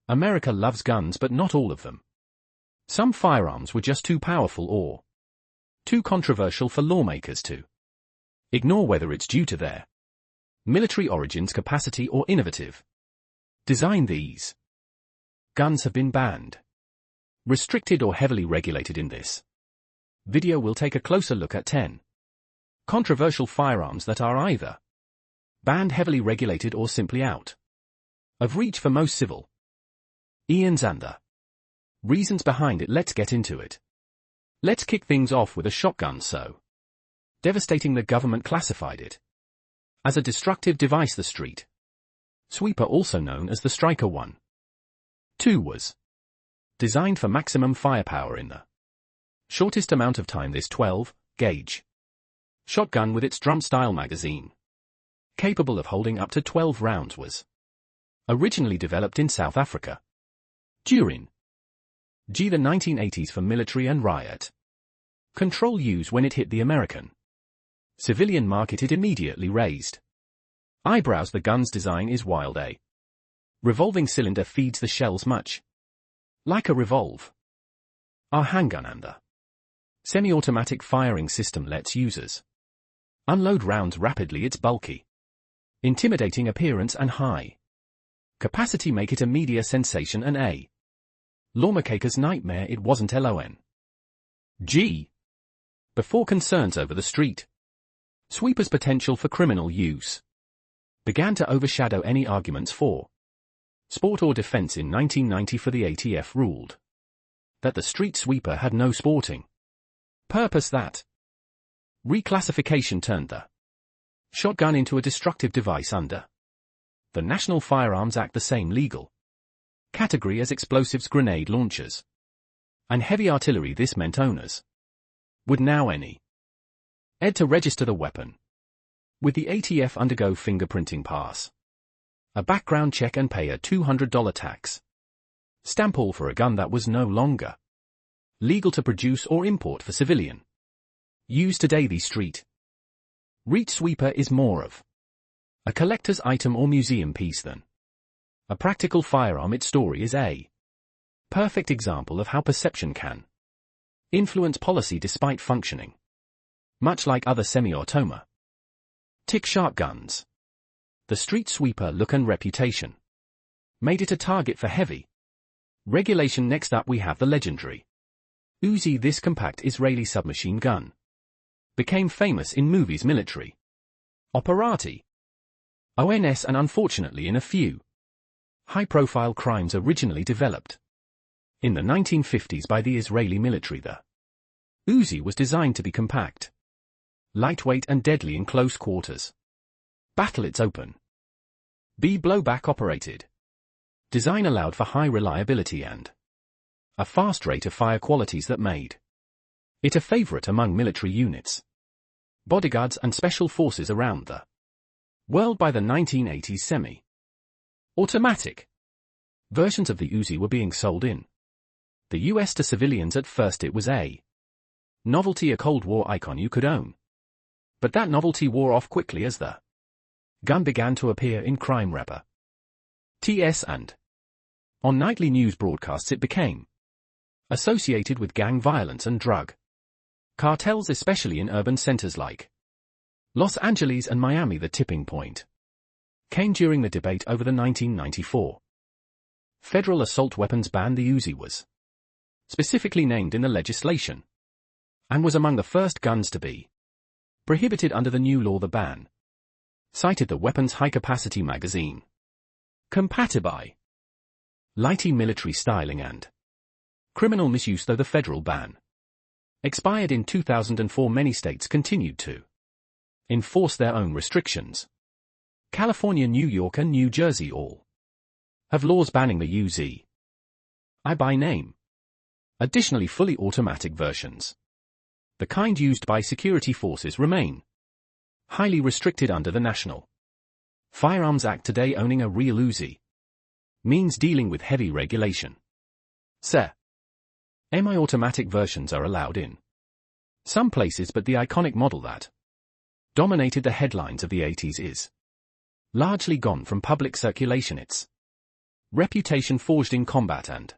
America loves guns, but not all of them. Some firearms were just too powerful or too controversial for lawmakers to ignore, whether it's due to their military origins, capacity, or innovative design. These guns have been banned, restricted, or heavily regulated. In this video, we'll take a closer look at 10 controversial firearms that are either banned, heavily regulated, or simply out of reach for most civil civilians and the reasons behind it. Let's get into it. Let's kick things off with a shotgun so devastating the government classified it as a destructive device. The street sweeper, also known as the Striker 1, 2, was designed for maximum firepower in the shortest amount of time. This 12-gauge shotgun with its drum-style magazine, capable of holding up to 12 rounds, was originally developed in South Africa during the 1980s for military and riot control use. When it hit the American civilian market, it immediately raised eyebrows. The gun's design is wild. A revolving cylinder feeds the shells much like a revolver handgun, and the semi-automatic firing system lets users unload rounds rapidly. Its bulky, intimidating appearance and high capacity make it a media sensation and a lawmaker's nightmare. It wasn't long before concerns over the street sweeper's potential for criminal use began to overshadow any arguments for sport or defense. In 1990, for the ATF ruled that the street sweeper had no sporting purpose. That reclassification turned the shotgun into a destructive device under the National Firearms Act, the same legal category as explosives, grenade launchers, and heavy artillery. This meant owners would now need to register the weapon with the ATF, undergo fingerprinting, pass a background check, and pay a $200 tax stamp, all for a gun that was no longer legal to produce or import for civilian use. Today, the street reach sweeper is more of a collector's item or museum piece than a practical firearm. Its story is a perfect example of how perception can influence policy despite functioning much like other semi-automatic shotguns. The street sweeper look and reputation made it a target for heavy regulation. Next up, we have the legendary Uzi. This compact Israeli submachine gun became famous in movies, military operati, ONS, and unfortunately in a few high-profile crimes. Originally developed in the 1950s by the Israeli military, the Uzi was designed to be compact, lightweight, and deadly in close quarters battle. Its open blowback operated design allowed for high reliability and a fast rate of fire, qualities that made it a favorite among military units, bodyguards, and special forces around the world. By the 1980s, semi-automatic versions of the Uzi were being sold in the US to civilians. At first it was a novelty, a Cold War icon you could own. But that novelty wore off quickly as the gun began to appear in crime reports and on nightly news broadcasts. It became associated with gang violence and drug cartels, especially in urban centers like Los Angeles and Miami. The tipping point came during the debate over the 1994 federal assault weapons ban. The Uzi was specifically named in the legislation and was among the first guns to be prohibited under the new law. The ban cited the weapon's high-capacity magazine, compatibility, military styling, and criminal misuse. Though the federal ban expired in 2004, many states continued to enforce their own restrictions. California, New York, and New Jersey all have laws banning the Uzi by name. Additionally, fully automatic versions, the kind used by security forces, remain highly restricted under the National Firearms Act. Today, owning a real Uzi means dealing with heavy regulation. Semi-automatic versions are allowed in some places, but the iconic model that dominated the headlines of the 80s is largely gone from public circulation. Its Reputation forged in combat and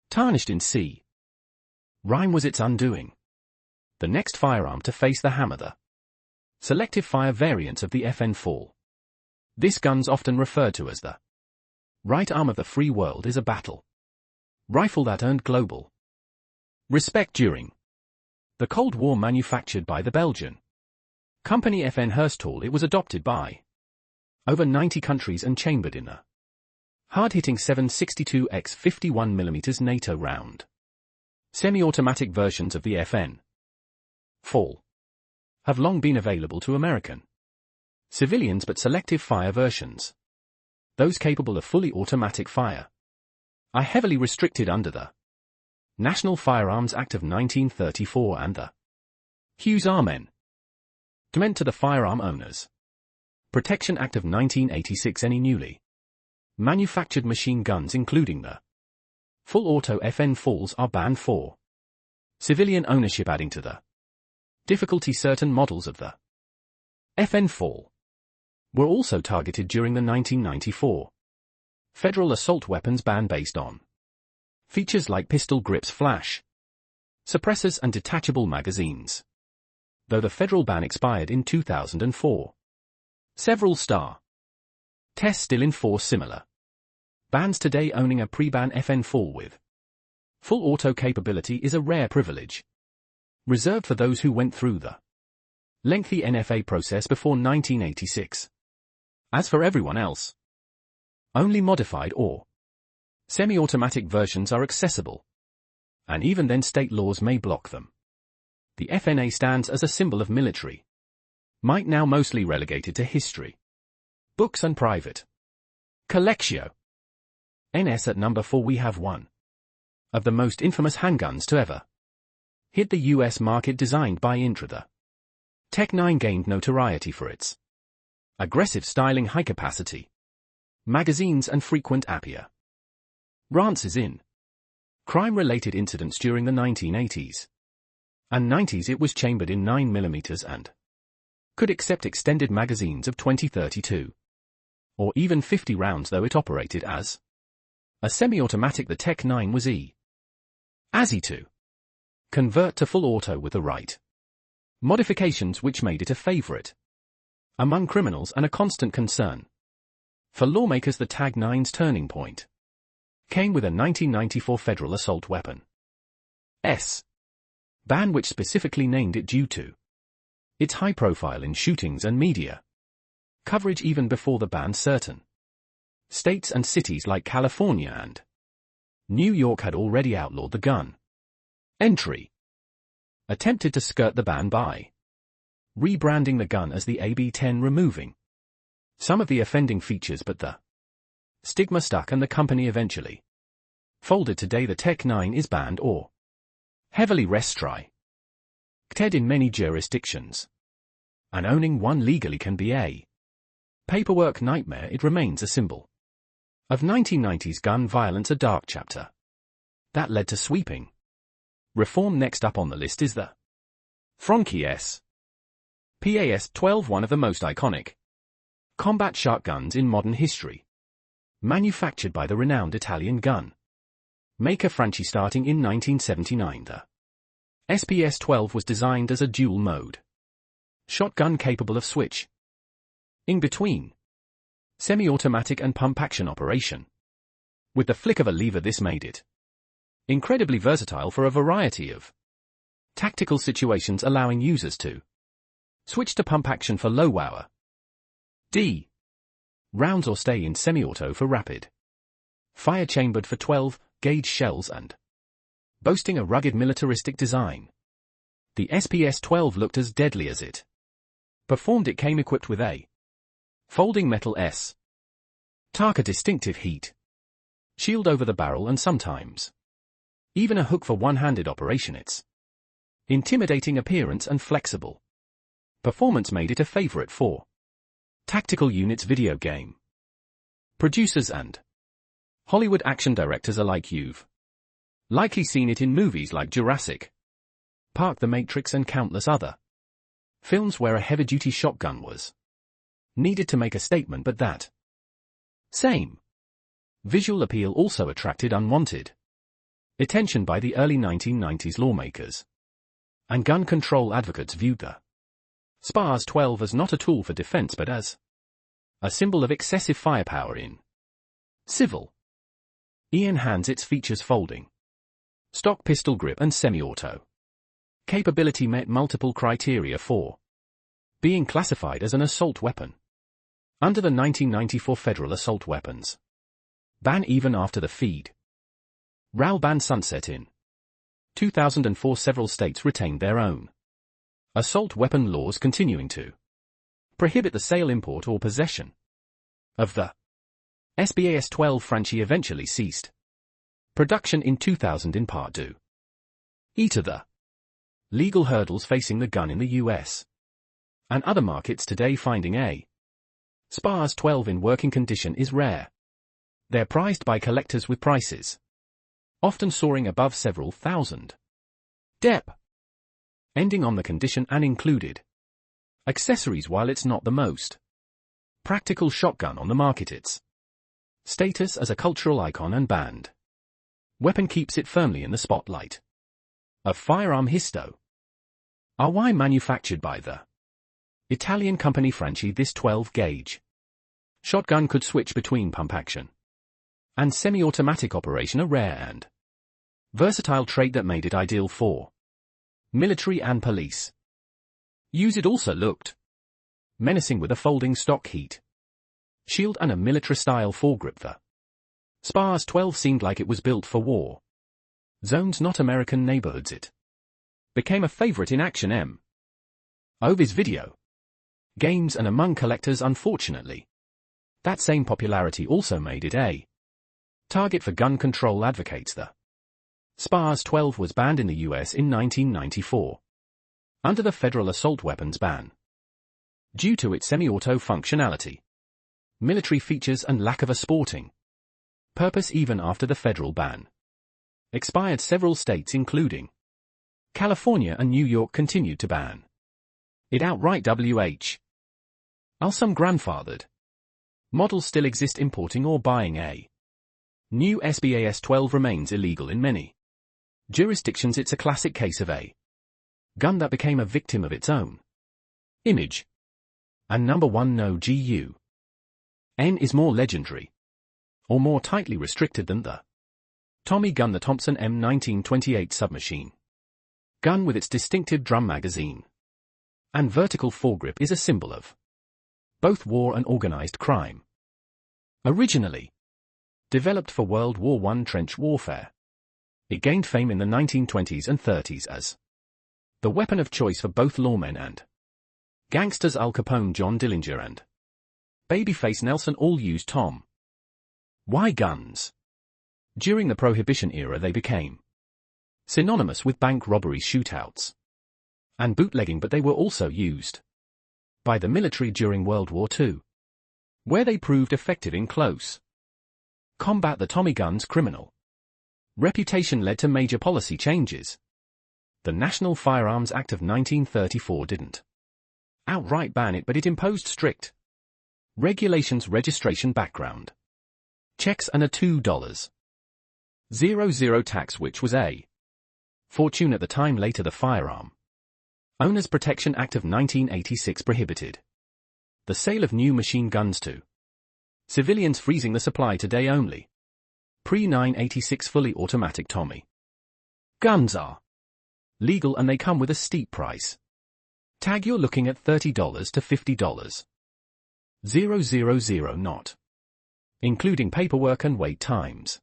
tarnished in sea. Rhyme was its undoing. The next firearm to face the hammer, the selective fire variant of the FN Fall. This gun's often referred to as the right arm of the free world, is a battle rifle that earned global respect during the Cold War. Manufactured by the Belgian company FN Herstal, it was adopted by over 90 countries and chambered in a hard-hitting 7.62 x 51mm NATO round. Semi-automatic versions of the FN Fall have long been available to American civilians, but selective fire versions, those capable of fully automatic fire, are heavily restricted under the National Firearms Act of 1934 and the Hughes Amendment to the Firearm Owners Protection Act of 1986. Any newly manufactured machine guns, including the full auto FN Falls, are banned for civilian ownership, adding to the difficulty. Certain models of the FN Fall were also targeted during the 1994 federal assault weapons ban based on features like pistol grips, flash suppressors, and detachable magazines. Though the federal ban expired in 2004, several STAR tests still enforce similar bans today. Owning a pre-ban FN Fall with full auto capability is a rare privilege, reserved for those who went through the lengthy NFA process before 1986. As for everyone else, only modified or semi-automatic versions are accessible, and even then state laws may block them. The FNA stands as a symbol of military might, now mostly relegated to history, books and private collectio. NS at number 4, we have one of the most infamous handguns to ever hit the US market. Designed by Intra, the Tech 9 gained notoriety for its aggressive styling, high capacity magazines, and frequent appearances in crime-related incidents during the 1980s and 90s. It was chambered in 9mm and could accept extended magazines of 20-32 or even 50 rounds, though it operated as a semi-automatic. The Tech 9 was easy to convert to full auto with the right modifications, which made it a favorite among criminals and a constant concern for lawmakers. The Tag 9's turning point came with a 1994 federal assault weapon ban, which specifically named it due to its high profile in shootings and media coverage. Even before the ban, certain states and cities like California and New York had already outlawed the gun. Entry attempted to skirt the ban by rebranding the gun as the AB-10, removing some of the offending features, but the stigma stuck and the company eventually folded. Today the Tech 9 is banned or heavily restricted in many jurisdictions, and owning one legally can be a paperwork nightmare. It remains a symbol of 1990s gun violence, a dark chapter that led to sweeping reform. Next up on the list is the Franchi PAS-12, one of the most iconic combat shotguns in modern history, manufactured by the renowned Italian gun maker Franchi starting in 1979. The SPS-12 was designed as a dual-mode shotgun capable of switching between semi-automatic and pump-action operation. With the flick of a lever, this made it incredibly versatile for a variety of tactical situations, allowing users to switch to pump action for low-hour rounds or stay in semi-auto for rapid fire, chambered for 12-gauge shells and boasting a rugged militaristic design. The SPS-12 looked as deadly as it performed. It came equipped with a folding metal tarka, distinctive heat shield over the barrel, and sometimes even a hook for one-handed operation. Its intimidating appearance and flexible performance made it a favorite for tactical units, video game producers, and Hollywood action directors alike. You've likely seen it in movies like Jurassic Park, The Matrix, and countless other films where a heavy-duty shotgun was needed to make a statement. But that same Visual appeal also attracted unwanted attention by the early 1990s lawmakers. And gun control advocates viewed the SPAS 12 as not a tool for defense but as a symbol of excessive firepower in civil. Enhance its features folding, stock pistol grip and semi-auto capability met multiple criteria for being classified as an assault weapon under the 1994 Federal Assault Weapons ban. Even after the FED-RAL ban sunset in 2004, several states retained their own assault weapon laws continuing to prohibit the sale, import or possession of the SBAS 12 franchise. Eventually ceased production in 2000 in part due to the legal hurdles facing the gun in the US and other markets today. Finding a SPAS 12 in working condition is rare. They're prized by collectors with prices often soaring above several thousand DEP, ending on the condition and included accessories. While it's not the most practical shotgun on the market, its status as a cultural icon and banned weapon keeps it firmly in the spotlight of firearm history. RY manufactured by the Italian company Franchi, this 12-gauge shotgun could switch between pump action and semi-automatic operation, a rare and versatile trait that made it ideal for military and police use. It also looked menacing with a folding stock heat shield and a military-style foregrip. The SPAS 12 seemed like it was built for war zones, not American neighborhoods. It became a favorite in action MOVs, video games, and among collectors. Unfortunately, that same popularity also made it a target for gun control advocates. The SPAS 12 was banned in the US in 1994 under the Federal Assault Weapons ban due to its semi-auto functionality, military features and lack of a sporting purpose. Even after the federal ban expired, several states including California and New York continued to ban it outright. While some grandfathered models still exist, importing or buying a new SBAS 12 remains illegal in many jurisdictions. It's a classic case of a gun that became a victim of its own image. And number 1, no GUN is more legendary or more tightly restricted than the Tommy gun. The Thompson M1928 submachine gun with its distinctive drum magazine and vertical foregrip is a symbol of both war and organized crime. Originally developed for World War I trench warfare, it gained fame in the 1920s and 30s as the weapon of choice for both lawmen and gangsters. Al Capone, John Dillinger and Babyface Nelson all used Tom Y guns. During the Prohibition era they became synonymous with bank robberies, shootouts, and bootlegging, but they were also used by the military during World War II, where they proved effective in close combat. The Tommy gun's criminal reputation led to major policy changes. The National Firearms Act of 1934 didn't outright ban it, but it imposed strict regulations, registration, background checks, and a $2.00 tax, which was a fortune at the time. Later, the Firearm Owners Protection Act of 1986 prohibited the sale of new machine guns to civilians, freezing the supply. Today only pre-986 fully automatic Tommy guns are legal, and they come with a steep price tag. You're looking at $30 to $50. 000, not including paperwork and wait times.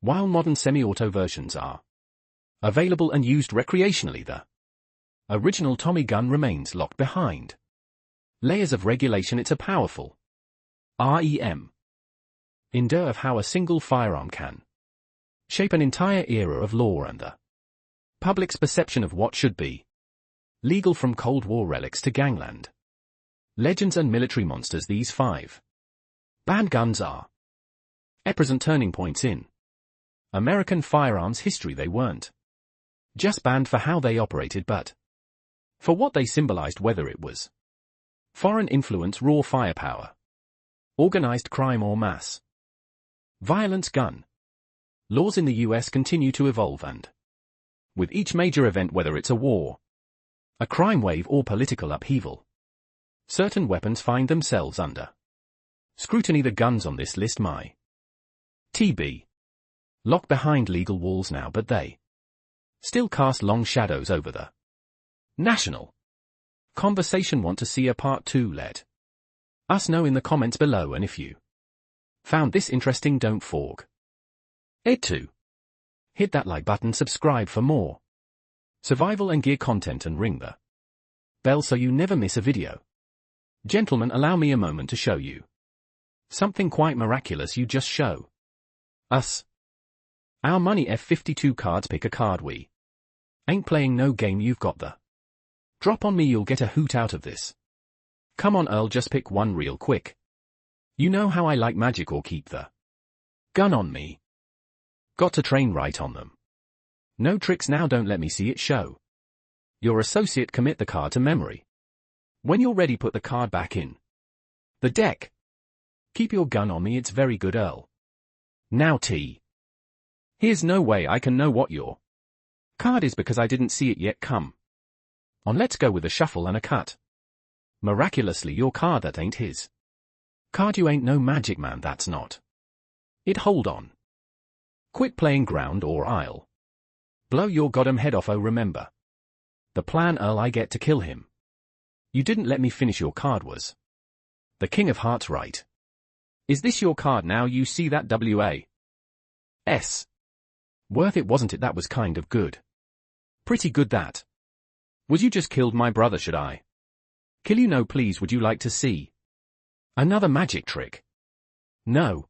While modern semi-auto versions are available and used recreationally, the original Tommy gun remains locked behind layers of regulation. It's a powerful reminder of how a single firearm can shape an entire era of law and the public's perception of what should be legal. From Cold War relics to gangland legends and military monsters, these 5 banned guns are at present turning points in American firearms history. They weren't just banned for how they operated, but for what they symbolized, whether it was foreign influence, raw firepower, organized crime, or mass Violence gun. Laws in the US continue to evolve and, with each major event, whether it's a war, a crime wave or political upheaval, certain weapons find themselves under scrutiny. The guns on this list might be locked behind legal walls now, but they still cast long shadows over the national conversation. Want to see a part 2? Let us know in the comments below, and if you found this interesting, don't forget to hit that like button, subscribe for more survival and gear content, and ring the bell so you never miss a video. Gentlemen, allow me a moment to show you something quite miraculous. You just show us our money. F52 cards. Pick a card. We ain't playing no game. You've got the drop on me. You'll get a hoot out of this. Come on, Earl, just pick one real quick. You know how I like magic, or keep the gun on me. Got to train right on them. No tricks now, don't let me see it. Show your associate. Commit the card to memory. When you're ready, put the card back in the deck. Keep your gun on me. It's very good, Earl. Now T. Here's no way I can know what your card is because I didn't see it yet. Come on, let's go with a shuffle and a cut. Miraculously, your card, that ain't his card. You ain't no magic man, that's not it. Hold on. Quit playing ground or I'll blow your goddamn head off. Oh, remember the plan, Earl. I get to kill him. You didn't let me finish. Your card was the King of Hearts, right? Is this your card now? You see that? W.A.S. Worth it, wasn't it? That was kind of good. Pretty good, that was. You just killed my brother. Should I kill you? No, please. Would you like to see another magic trick? No.